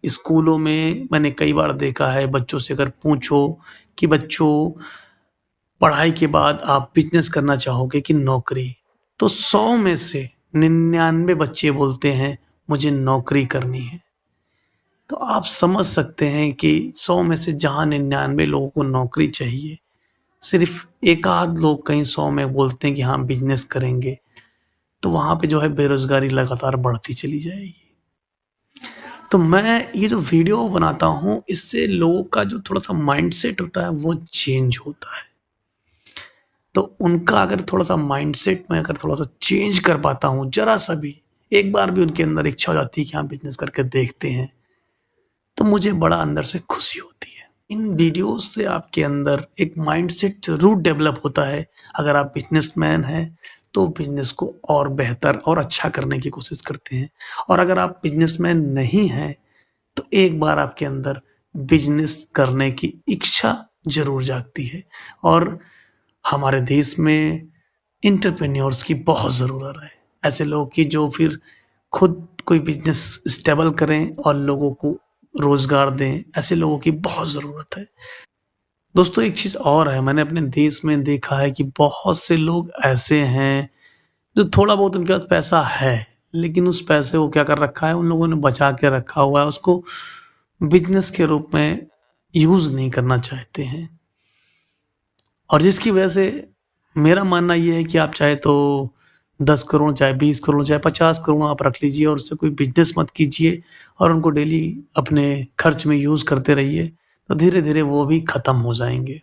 स्कूलों में मैंने कई बार देखा है, बच्चों से अगर पूछो कि बच्चों पढ़ाई के बाद आप बिज़नेस करना चाहोगे कि नौकरी? तो 100 में से 99 बच्चे बोलते हैं मुझे नौकरी करनी है। तो आप समझ सकते हैं कि 100 में से जहाँ 99 लोगों को नौकरी चाहिए, सिर्फ़ एक आध लोग कहीं 100 में बोलते हैं कि हाँ बिज़नेस करेंगे, तो वहाँ पे जो है बेरोज़गारी लगातार बढ़ती चली जाएगी। तो मैं ये जो वीडियो बनाता हूँ, इससे लोगों का जो थोड़ा-सा माइंडसेट होता है वो चेंज होता है। तो उनका अगर थोड़ा-सा माइंडसेट मैं अगर थोड़ा-सा चेंज कर पाता हूँ, ज़रा-सा भी, एक बार भी उनके अंदर इच्छा हो जाती है कि हाँ बिज़नेस करके देखते हैं, तो मुझे बड़ा अंदर से खुशी होती है। इन वीडियोज़ से आपके अंदर एक माइंडसेट ज़रूर डेवलप होता है। अगर आप बिज़नेसमैन हैं, तो बिज़नेस को और बेहतर और अच्छा करने की कोशिश करते हैं, और अगर आप बिज़नेसमैन नहीं हैं, तो एक बार आपके अंदर बिज़नेस करने की इच्छा ज़रूर जागती है। और हमारे देश में एंटरप्रेन्योर्स की बहुत ज़रूरत है। ऐसे लोग की जो फिर खुद कोई बिज़नेस स्टेबल करें और लोगों को रोज़गार दें, ऐसे लोगों की बहुत ज़रूरत है। दोस्तों एक चीज़ और है, मैंने अपने देश में देखा है कि बहुत से लोग ऐसे हैं, जो थोड़ा बहुत उनके पास पैसा है, लेकिन उस पैसे को क्या कर रखा है, उन लोगों ने बचा के रखा हुआ है, उसको बिज़नेस के रूप में यूज़ नहीं करना चाहते हैं। और जिसकी वजह से मेरा मानना ये है कि आप चाहे तो 10 करोड़, चाहे 20 करोड़, चाहे 50 करोड़ आप रख लीजिए और उससे कोई बिज़नेस मत कीजिए और उनको डेली अपने खर्च में यूज़ करते रहिए, तो धीरे-धीरे वो भी खत्म हो जाएँगे।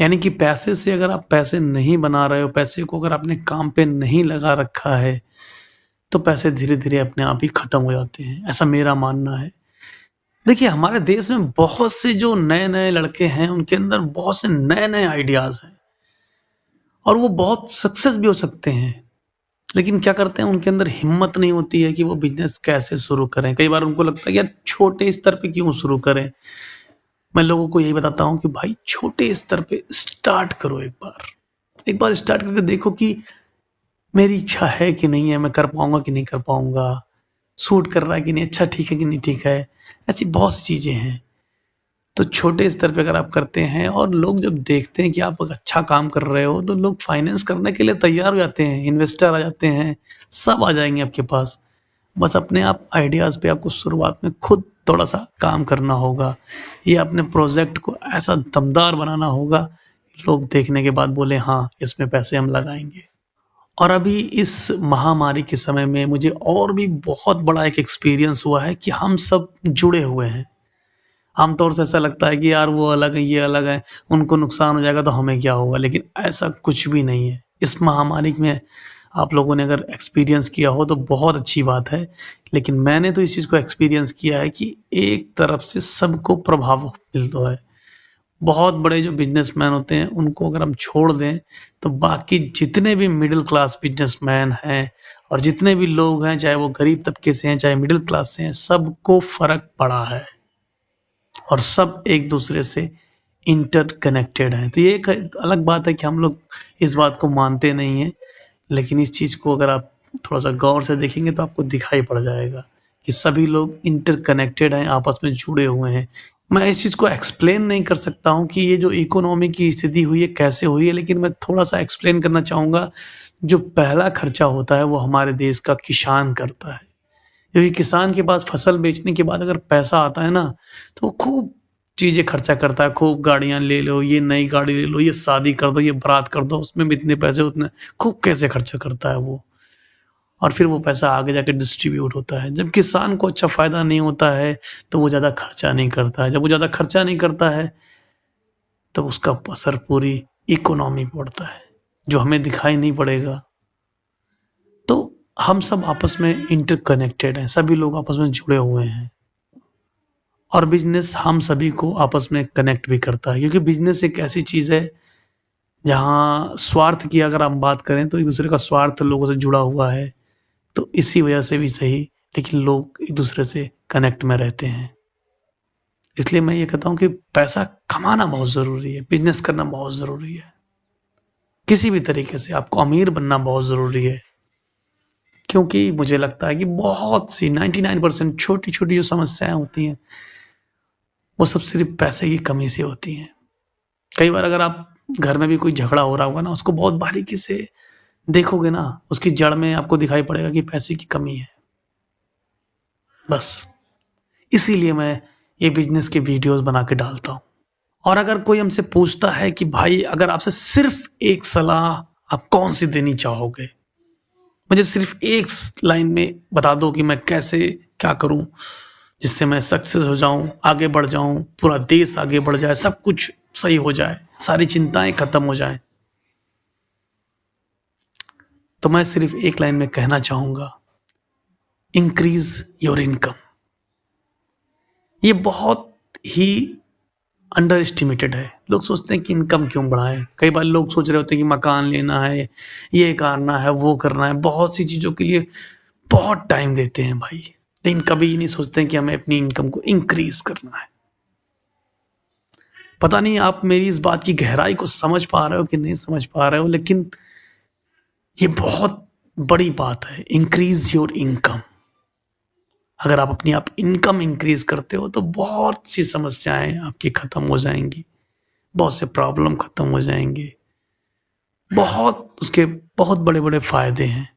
यानी कि पैसे से अगर आप पैसे नहीं बना रहे हो, पैसे को अगर आपने काम पे नहीं लगा रखा है, तो पैसे धीरे-धीरे अपने आप ही खत्म हो जाते हैं, ऐसा मेरा मानना है। देखिए, हमारे देश में बहुत से जो नए-नए लड़के हैं, उनके अंदर बहुत से नए-नए आइडियाज़ हैं और वो बहुत सक्सेस भी हो सकते हैं। लेकिन क्या करते हैं, उनके अंदर हिम्मत नहीं होती है कि वो बिज़नेस कैसे शुरू करें। कई बार उनको लगता है कि यार छोटे स्तर पे क्यों शुरू करें? मैं लोगों को यही बताता हूँ कि भाई छोटे स्तर पे स्टार्ट करो एक बार। एक बार स्टार्ट करके देखो कि मेरी इच्छा है कि नहीं है, मैं कर पाऊँगा कि नहीं कर पाऊँगा? सूट कर रहा है कि नहीं, अच्छा ठीक है कि नहीं ठीक है? ऐसी बहुत सी चीज़ें हैं। तो छोटे स्तर पे अगर आप करते हैं और लोग जब देखते हैं कि आप अच्छा काम कर रहे हो, तो लोग फाइनेंस करने के लिए तैयार हो जाते हैं, इन्वेस्टर आ जाते हैं, सब आ जाएँगे आपके पास। बस अपने आप आइडियाज़ पे आपको शुरुआत में खुद थोड़ा-सा काम करना होगा। या अपने प्रोजेक्ट को ऐसा दमदार बनाना होगा, लोग देखने के बाद बोले हाँ, इसमें पैसे हम लगाएँगे। और अभी इस महामारी के समय में मुझे और भी बहुत बड़ा एक एक्सपीरियंस हुआ है कि हम सब जुड़े हुए हैं। आमतौर से ऐसा लगता है कि यार वो अलग है, ये अलग है, उनको नुकसान हो जाएगा तो हमें क्या होगा? लेकिन ऐसा कुछ भी नहीं है। इस महामारी में आप लोगों ने अगर एक्सपीरियंस किया हो तो बहुत अच्छी बात है। लेकिन मैंने तो इस चीज़ को एक्सपीरियंस किया है कि एक तरफ से सबको प्रभाव मिलता है। बहुत बड़े जो बिज़नेसमैन होते हैं उनको अगर हम छोड़ दें, तो बाकी जितने भी मिडल क्लास बिज़नेसमैन हैं और जितने भी लोग हैं, चाहे वो गरीब तबके से हैं, चाहे मिडल क्लास से हैं, सबको फ़र्क पड़ा है। और सब एक-दूसरे से इंटरकनेक्टेड हैं। तो ये एक अलग बात है कि हम लोग इस बात को मानते नहीं हैं, लेकिन इस चीज़ को अगर आप थोड़ा-सा गौर से देखेंगे तो आपको दिखाई पड़ जाएगा कि सभी लोग इंटरकनेक्टेड हैं, आपस में जुड़े हुए हैं। मैं इस चीज़ को एक्सप्लेन नहीं कर सकता हूँ कि ये जो इकोनॉमी की स्थिति हुई है, कैसे हुई है, लेकिन मैं थोड़ा-सा एक्सप्लेन करना चाहूँगा। जो पहला खर्चा होता है, वो हमारे देश का किसान करता है। क्योंकि किसान के पास फसल बेचने के बाद अगर पैसा आता है ना, तो वो खूब चीज़ें खर्चा करता है, खूब गाड़ियाँ ले लो, ये नई गाड़ी ले लो, ये शादी कर दो, ये बारात कर दो, उसमें भी इतने पैसे उतने खूब कैसे खर्चा करता है वो। और फिर वो पैसा आगे जाके डिस्ट्रीब्यूट होता है। जब किसान को अच्छा फ़ायदा नहीं होता है, तो वो ज़्यादा खर्चा नहीं करता है। जब वो ज़्यादा खर्चा नहीं करता है, तो उसका असर पूरी इकोनॉमी पे पड़ता है, जो हमें दिखाई नहीं पड़ेगा। तो हम सब आपस में इंटरकनेक्टेड हैं, सभी लोग आपस में जुड़े हुए हैं। और बिज़नेस हम सभी को आपस में कनेक्ट भी करता है, क्योंकि बिज़नेस एक ऐसी चीज़ है जहाँ स्वार्थ की अगर हम बात करें तो एक-दूसरे का स्वार्थ लोगों से जुड़ा हुआ है। तो इसी वजह से भी सही, लेकिन लोग एक-दूसरे से कनेक्ट में रहते हैं। इसलिए मैं ये कहता हूँ कि पैसा कमाना बहुत ज़रूरी है, बिज़नेस करना बहुत ज़रूरी है। किसी भी तरीके से आपको अमीर बनना बहुत ज़रूरी है। क्योंकि मुझे लगता है कि बहुत सी 99% छोटी-छोटी जो समस्याएँ होती हैं, वो सब सिर्फ़ पैसे की कमी से होती हैं। कई बार अगर आप घर में भी कोई झगड़ा हो रहा होगा ना, उसको बहुत बारीकी से देखोगे ना, उसकी जड़ में आपको दिखाई पड़ेगा कि पैसे की कमी है। बस, इसीलिए मैं ये बिज़नेस के वीडियोज़ बना के डालता हूँ। और अगर कोई हमसे पूछता है कि भाई अगर आपसे सिर्फ़ एक सलाह आप कौन-सी देनी चाहोगे? मुझे सिर्फ़ एक लाइन में बता दो कि मैं कैसे क्या करूँ, जिससे मैं सक्सेस हो जाऊँ, आगे बढ़ जाऊँ, पूरा देश आगे बढ़ जाए, सब कुछ सही हो जाए, सारी चिंताएँ खत्म हो जाएँ। तो मैं सिर्फ़ एक लाइन में कहना चाहूँगा, इंक्रीज़ योर इनकम। ये बहुत ही अंडर एस्टिमेटेड है। लोग सोचते हैं कि इनकम क्यों बढ़ाएँ? कई बार लोग सोच रहे होते हैं कि मकान लेना है, ये करना है, वो करना है, बहुत सी चीज़ों के लिए बहुत टाइम देते हैं भाई। लेकिन कभी ये नहीं सोचते हैं कि हमें अपनी इनकम को इंक्रीज़ करना है। पता नहीं आप मेरी इस बात की गहराई को समझ पा रहे हो कि नहीं समझ पा रहे हो, लेकिन ये बहुत बड़ी बात है, इंक्रीज़ योर इनकम। अगर आप अपनी आप इनकम इंक्रीज़ करते हो तो बहुत सी समस्याएँ आपकी खत्म हो जाएँगी, बहुत से प्रॉब्लम खत्म हो जाएँगे। बहुत उसके बहुत बड़े-बड़े फ़ायदे हैं।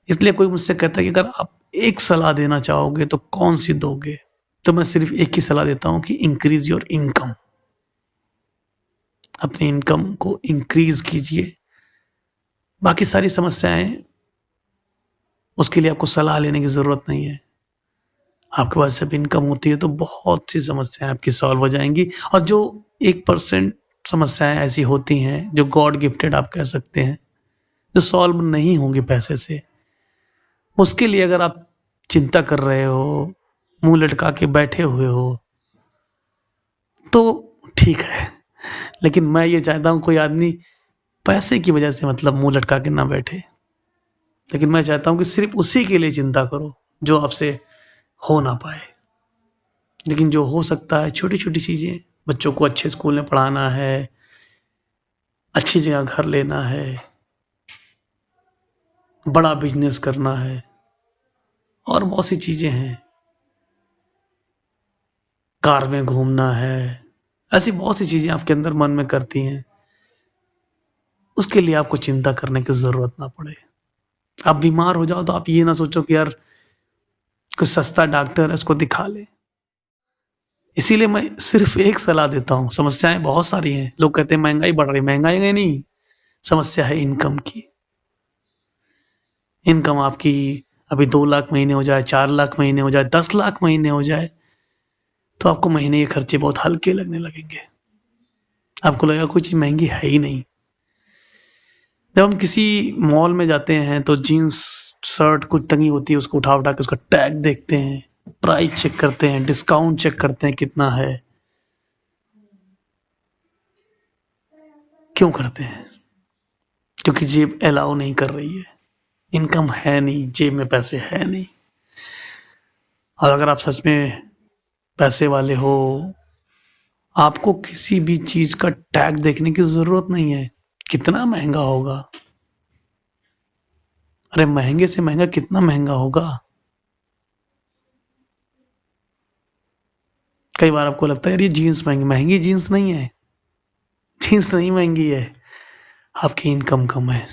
इसलिए कोई मुझसे कहता है कि अगर आप एक सलाह देना चाहोगे तो कौन-सी दोगे? तो मैं सिर्फ़ एक ही सलाह देता हूँ कि इंक्रीज़ योर इनकम। अपनी इनकम को इंक्रीज़ कीजिए। बाकी सारी समस्याएँ उसके लिए आपको सलाह लेने की ज़रूरत नहीं है। आपके पास जब इनकम होती है तो बहुत सी समस्याएँ आपकी सॉल्व हो जाएँगी और जो 1% समस्याएँ ऐसी होती हैं जो गॉड गिफ्टेड आप कह सकते हैं, जो सॉल्व नहीं होंगी पैसे से, उसके लिए अगर आप चिंता कर रहे हो, मुँह लटका के बैठे हुए हो, तो ठीक है। लेकिन मैं ये चाहता हूँ कोई आदमी पैसे की वजह से मतलब मुँह लटका के ना बैठे। लेकिन मैं चाहता हूँ कि सिर्फ़ उसी के लिए चिंता करो, जो आपसे हो ना पाए। लेकिन जो हो सकता है छोटी-छोटी चीज़ें, बच्चों को अच्छे स्कूल में पढ़ाना है, अच्छी जगह घर लेना है, बड़ा बिज़नेस करना है और बहुत सी चीज़ें हैं। कार में घूमना है, ऐसी बहुत सी चीज़ें आपके अंदर मन में करती हैं। उसके लिए आपको चिंता करने की ज़रूरत ना पड़े। आप बीमार हो जाओ तो आप ये ना सोचो कि यार कोई सस्ता डॉक्टर है उसको दिखा ले। इसीलिए मैं सिर्फ़ एक सलाह देता हूँ, समस्याएँ बहुत सारी हैं। लोग कहते हैं महँगाई बढ़ रही है, महँगाई नहीं, समस्या है इनकम की। इनकम आपकी अभी 2 लाख महीने हो जाए, 4 लाख महीने हो जाए, 10 लाख महीने हो जाए, तो आपको महीने के खर्चे बहुत हल्के लगने लगेंगे। आपको लगेगा कोई चीज़ महँगी है ही नहीं। जब हम किसी मॉल में जाते हैं तो जीन्स शर्ट कुछ टंगी होती है, उसको उठा-उठा के उसका टैग देखते हैं, प्राइस चेक करते हैं, डिस्काउंट चेक करते हैं कितना है। क्यों करते हैं? क्योंकि जेब अलाउ नहीं कर रही है। इनकम है नहीं, जेब में पैसे है नहीं। और अगर आप सच में पैसे वाले हो, आपको किसी भी चीज़ का टैग देखने की ज़रूरत नहीं है। कितना महँगा होगा? अरे महँगे से महँगा कितना महँगा होगा? कई बार आपको लगता है यार ये जीन्स महँगी, महँगी जीन्स नहीं है। जीन्स नहीं महँगी है, आपकी इनकम कम है।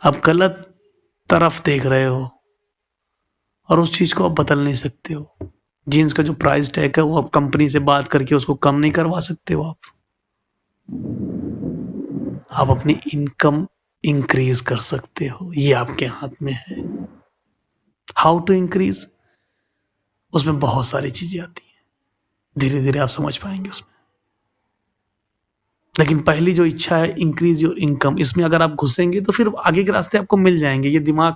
आप गलत तरफ देख रहे हो और उस चीज़ को आप बदल नहीं सकते हो। जीन्स का जो प्राइस टैग है वो आप कंपनी से बात करके उसको कम नहीं करवा सकते हो आप। आप अपनी इनकम इंक्रीज़ कर सकते हो, ये आपके हाथ में है। How to increase? उसमें बहुत सारी चीज़ें आती हैं। धीरे-धीरे आप समझ पाएँगे उसमें। लेकिन पहली जो इच्छा है इंक्रीज़ योर इनकम, इसमें अगर आप घुसेंगे तो फिर आगे के रास्ते आपको मिल जाएँगे। ये दिमाग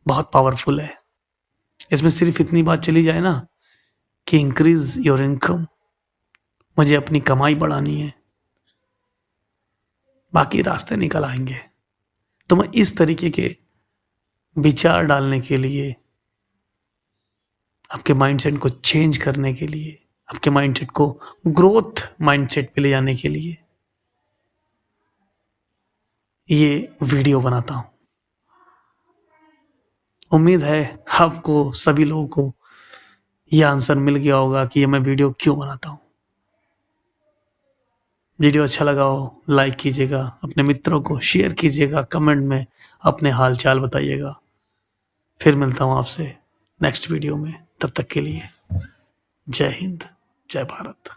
बहुत पावरफुल है। इसमें सिर्फ़ इतनी बात चली जाए ना कि इंक्रीज़ योर इनकम, मुझे अपनी कमाई बढ़ानी है, बाकी रास्ते निकल आएँगे। तो मैं इस तरीके के विचार डालने के लिए, आपके माइंडसेट को चेंज करने के लिए, आपके माइंडसेट को ग्रोथ माइंडसेट पे ले जाने के लिए ये वीडियो बनाता हूँ। उम्मीद है आपको सभी लोगों को ये आंसर मिल गया होगा कि ये मैं वीडियो क्यों बनाता हूँ। वीडियो अच्छा लगा हो लाइक कीजिएगा, अपने मित्रों को शेयर कीजिएगा, कमेंट में अपने हाल चाल बताइएगा। फिर मिलता हूँ आपसे नेक्स्ट वीडियो में। तब तक के लिए जय हिंद, जय भारत।